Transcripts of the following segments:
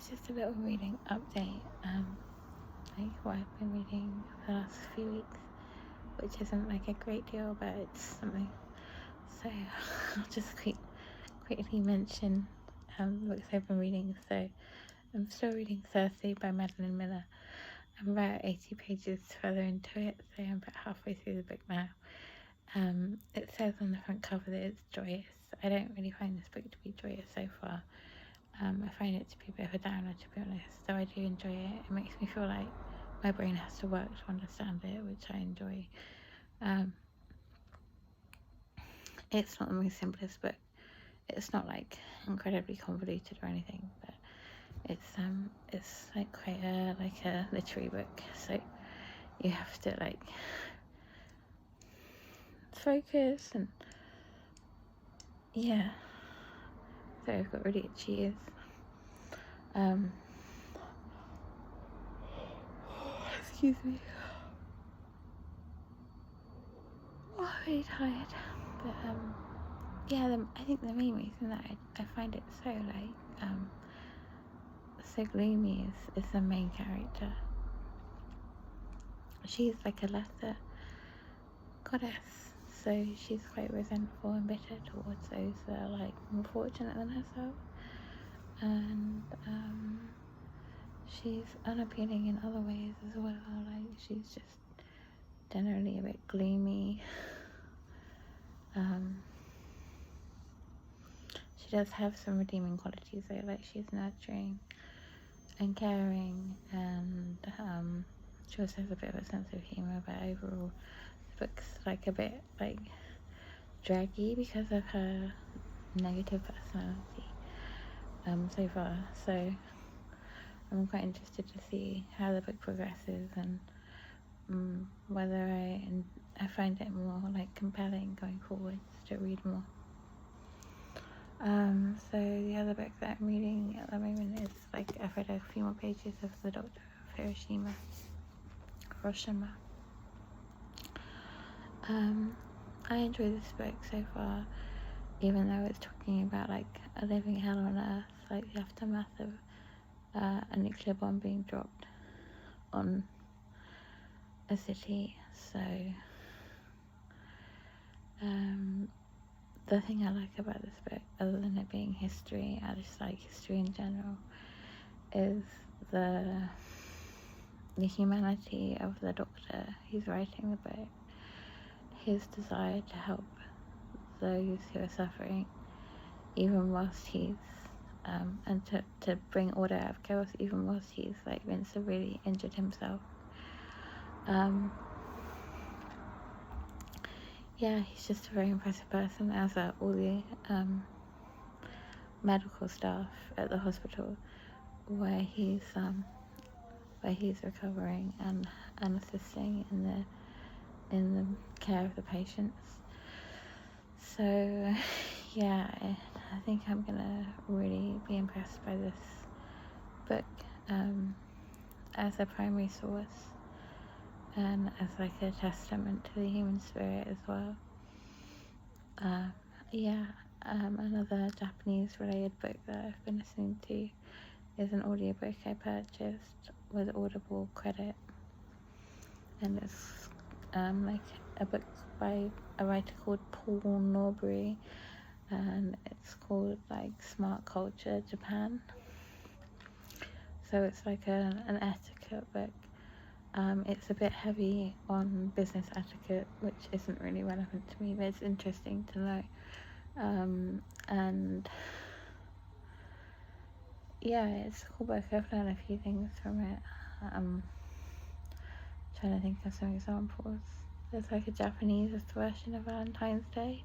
just a little reading update, like what I've been reading for the last few weeks, which isn't like a great deal, but it's something. So I'll just quickly mention books I've been reading. So I'm still reading Circe by Madeline Miller. I'm about 80 pages further into it, so I'm about halfway through the book now. It says on the front cover that it's joyous. I don't really find this book to be joyous so far. I find it to be a bit of a downer, to be honest, though I do enjoy it. It makes me feel like my brain has to work to understand it, which I enjoy. It's not the most simplest book. It's not like incredibly convoluted or anything, but it's like quite a literary book, so you have to like focus and yeah. So I've got really itchy ears. Excuse me. Oh, I'm really tired. But yeah, I think the main reason that I find it so like so gloomy is the main character. She's like a lesser goddess, so she's quite resentful and bitter towards those that are like more fortunate than herself, and she's unappealing in other ways as well. Like she's just generally a bit gloomy. She does have some redeeming qualities though, like she's nurturing and caring, and she also has a bit of a sense of humour, but overall the book's like a bit like draggy because of her negative personality so far. So I'm quite interested to see how the book progresses and whether I find it more like compelling going forwards to read more. So the other book that I'm reading at the moment is like I've read a few more pages of The Doctor of Hiroshima. I enjoy this book so far, even though it's talking about like a living hell on earth, like the aftermath of a nuclear bomb being dropped on a city. So the thing I like about this book, other than it being history, I just like history in general, is the humanity of the Doctor who's writing the book, his desire to help those who are suffering, even whilst he's and to bring order out of chaos, even whilst he's like been severely injured himself. Yeah, he's just a very impressive person, as are all the medical staff at the hospital where he's recovering and assisting in the care of the patients. So yeah, I think I'm gonna really be impressed by this book as a primary source and as like a testament to the human spirit as well. Another Japanese related book that I've been listening to is an audiobook I purchased with Audible credit, and it's like a book by a writer called Paul Norbury, and it's called like Smart Culture Japan. So it's like an etiquette book. It's a bit heavy on business etiquette, which isn't really relevant to me, but it's interesting to know. And yeah, it's a cool book. I've learned a few things from it. Trying to think of some examples. There's like a Japanese version of Valentine's Day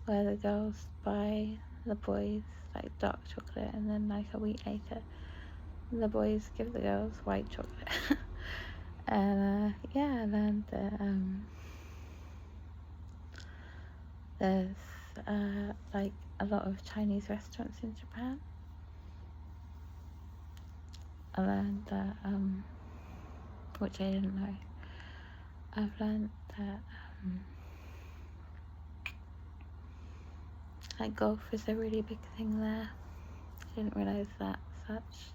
where the girls buy the boys like dark chocolate, and then like a week later the boys give the girls white chocolate. And I learned that there's like a lot of Chinese restaurants in Japan. I learned that which I didn't know. I've learned that like golf is a really big thing there. I didn't realise that such.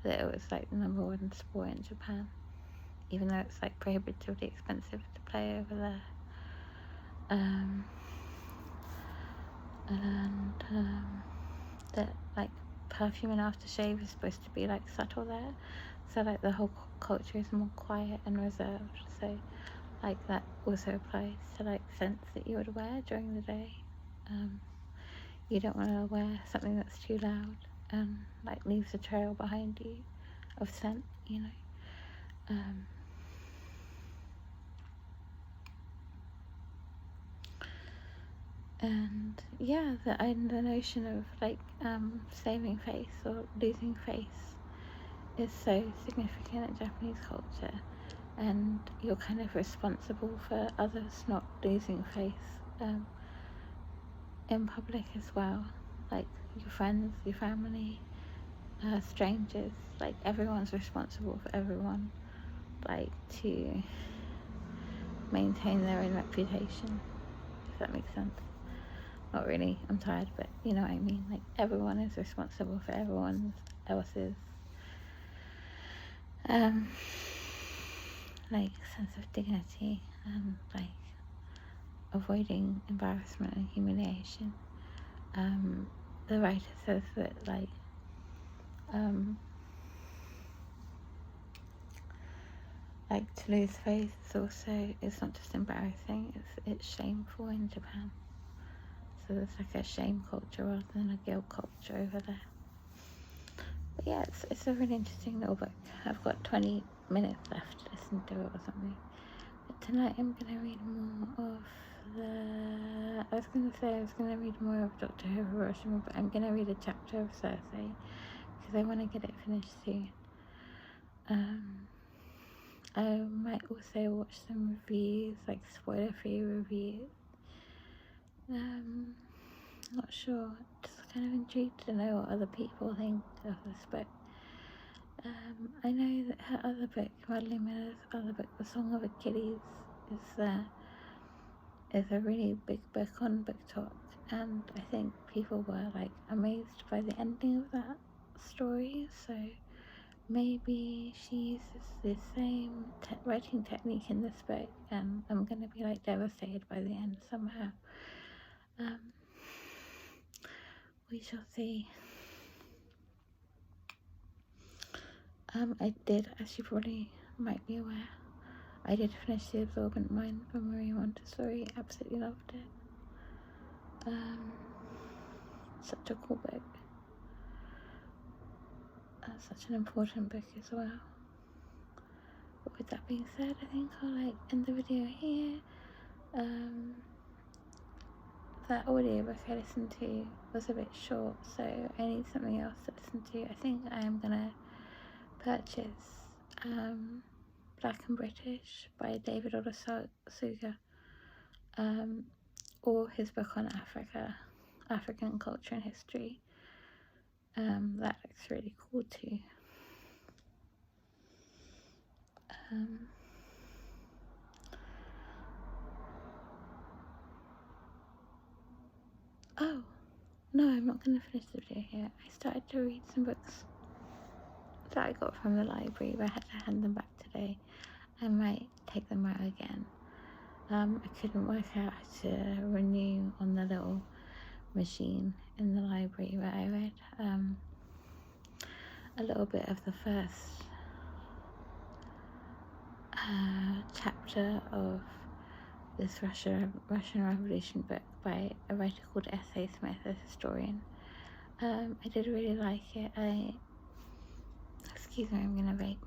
that it was like the number one sport in Japan, even though it's like prohibitively expensive to play over there. And that like perfume and aftershave is supposed to be like subtle there, so like the whole culture is more quiet and reserved, so like that also applies to like scents that you would wear during the day. You don't want to wear something that's too loud and like leaves a trail behind you of scent, you know. And yeah, the notion of like saving face or losing face is so significant in Japanese culture, and you're kind of responsible for others not losing face in public as well, like your friends, your family, strangers, like everyone's responsible for everyone, like to maintain their own reputation, if that makes sense. Not really, I'm tired, but you know what I mean. Like everyone is responsible for everyone else's like sense of dignity and like avoiding embarrassment and humiliation. The writer says that like to lose face is also, it's not just embarrassing, it's shameful in Japan. So there's like a shame culture rather than a guilt culture over there. But yeah, it's a really interesting little book. I've got 20 minutes left to listen to it or something. But tonight I'm going to read more of I was going to read more of Dr. Hiroshima, but I'm going to read a chapter of Circe because I want to get it finished soon. I might also watch some reviews, like spoiler-free reviews. Not sure, just kind of intrigued to know what other people think of this book. I know that her other book, Madeline Miller's other book, The Song of Achilles, is a really big book on book talk, and I think people were like amazed by the ending of that story, so maybe she uses the same writing technique in this book, and I'm gonna be like devastated by the end somehow. We shall see. I did, as you probably might be aware, I did finish The Absorbent Mind by Maria Montessori. Absolutely loved it. Such a cool book. Such an important book as well. But with that being said, I think I'll like end the video here. That audiobook I listened to was a bit short, so I need something else to listen to. I think I am gonna purchase Black and British by David Olusoga, or his book on African culture and history. That looks really cool too. Oh, no, I'm not going to finish the video here. I started to read some books that I got from the library, but I had to hand them back today. I might take them out again. I couldn't work out how to renew on the little machine in the library where I read a little bit of the first chapter of this Russian Revolution book by a writer called S.A. Smith, a historian. I did really like it. Excuse me, I'm gonna vape.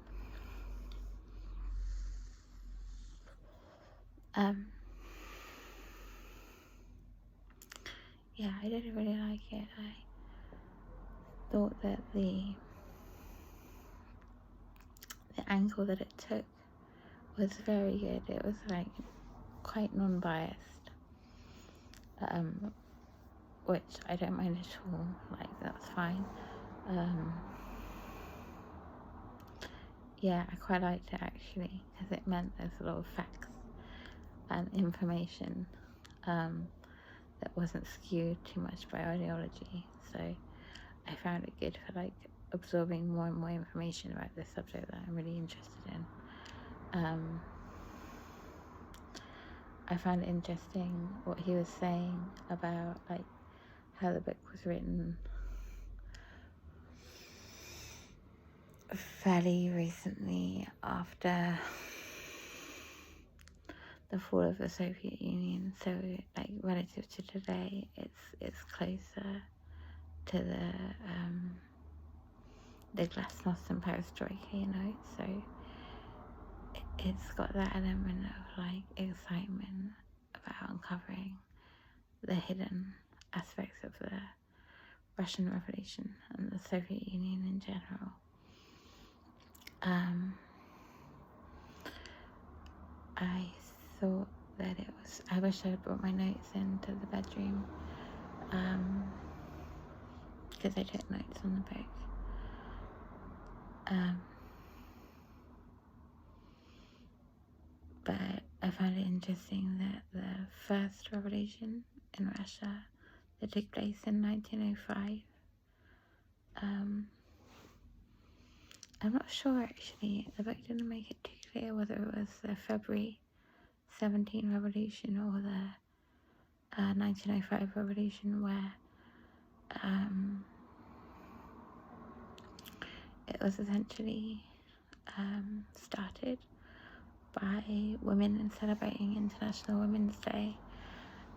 Yeah, I did really like it. I thought that the angle that it took was very good. It was like quite non-biased, which I don't mind at all. Like, that's fine. Yeah, I quite liked it actually, because it meant there's a lot of facts and information that wasn't skewed too much by ideology. So I found it good for like absorbing more and more information about this subject that I'm really interested in. I found it interesting what he was saying about like how the book was written fairly recently after the fall of the Soviet Union, so like relative to today, it's closer to the glasnost and perestroika, you know. So it's got that element of like excitement about uncovering the hidden aspects of the Russian Revolution and the Soviet Union in general. I thought that it was, I wish I had brought my notes into the bedroom, because I took notes on the book. But I found it interesting that the first revolution in Russia that took place in 1905, I'm not sure actually, the book didn't make it too clear whether it was the February 17 revolution or the 1905 revolution, where it was essentially started by women in celebrating International Women's Day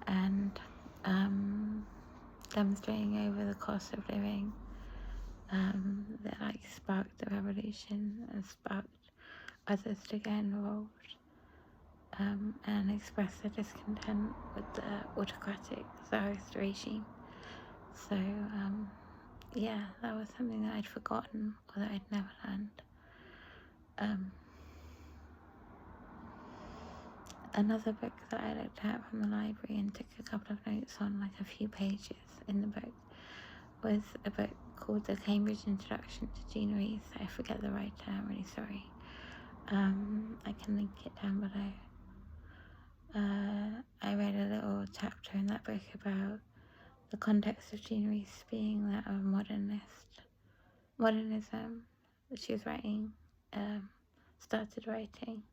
and demonstrating over the cost of living that like sparked the revolution and sparked others to get involved and express their discontent with the autocratic Tsarist regime. So yeah, that was something that I'd forgotten or that I'd never learned. Another book that I looked at from the library and took a couple of notes on, like a few pages in the book, was a book called The Cambridge Introduction to Jean Rhys. I forget the writer, I'm really sorry. I can link it down below. I read a little chapter in that book about the context of Jean Rhys being that of modernism that she was writing, started writing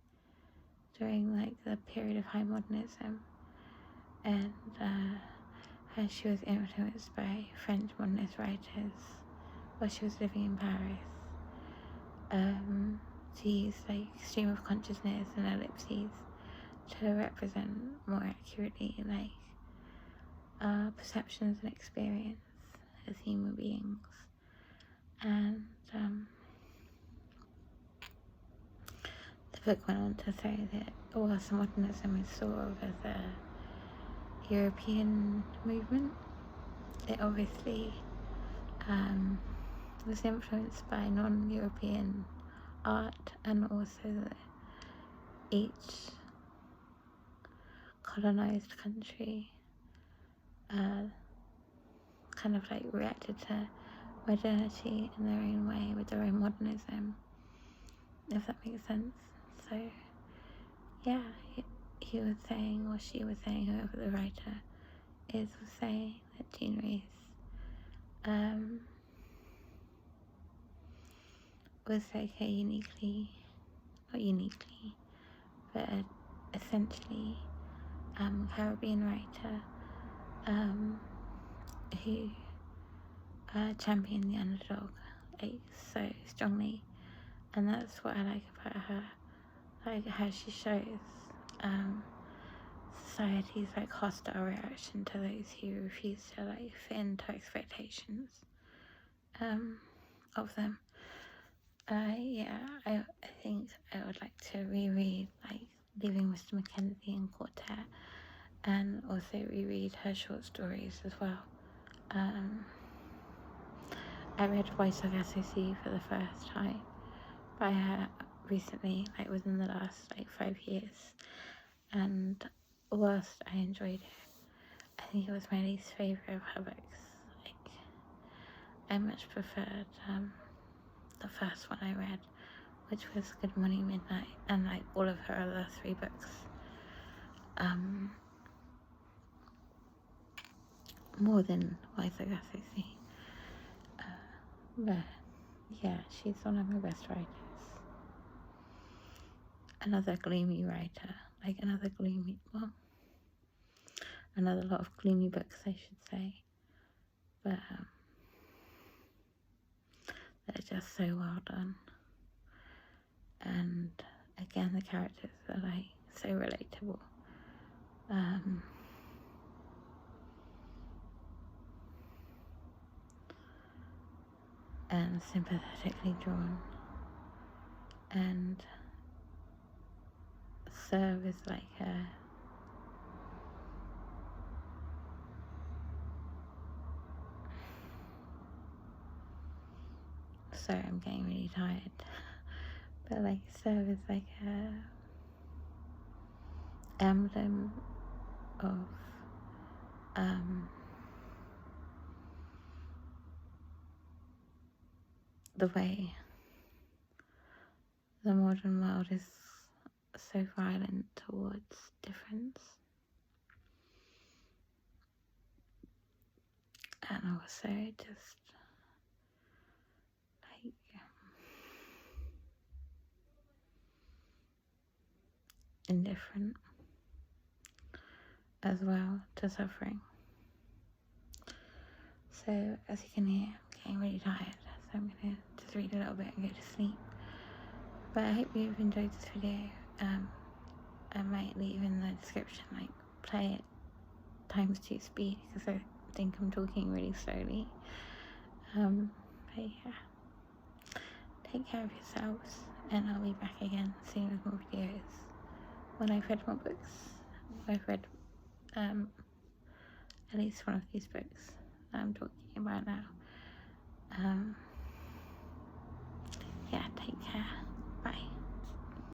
during like the period of high modernism, and how she was influenced by French modernist writers while she was living in Paris, to use like stream of consciousness and ellipses to represent more accurately like perceptions and experience as human beings. And the book went on to say that whilst modernism is thought of as a European movement, it obviously was influenced by non-European art, and also that each colonized country kind of like reacted to modernity in their own way with their own modernism, if that makes sense. So yeah, he was saying, or she was saying, whoever the writer is, was saying that Jean Rhys was like a not uniquely, but essentially Caribbean writer who championed the underdog like so strongly, and that's what I like about her, like how she shows society's like hostile reaction to those who refuse to like fit into expectations of them. I think I would like to reread like Leaving Mr. Mackenzie and Quartet, and also reread her short stories as well. I read Voice of SOC for the first time by her recently, like within the last like 5 years, and whilst I enjoyed it, I think it was my least favourite of her books. Like, I much preferred the first one I read, which was Good Morning Midnight, and like all of her other 3 books, more than Voice of SOC. But yeah, she's one of my best writers. Another gloomy writer, like another lot of gloomy books, I should say, but they're just so well done. And again, the characters are like so relatable. And sympathetically drawn, and Serve is like a sorry, I'm getting really tired, but like Serve is like a emblem of the way the modern world is so violent towards difference, and also just like indifferent as well to suffering. So as you can hear, I'm getting really tired, so I'm gonna just read a little bit and go to sleep. But I hope you've enjoyed this video. I might leave in the description, like, play it ×2 speed, because I think I'm talking really slowly. But yeah, take care of yourselves, and I'll be back again soon with more videos when I've read more books. I've read at least one of these books that I'm talking about now. Yeah, take care.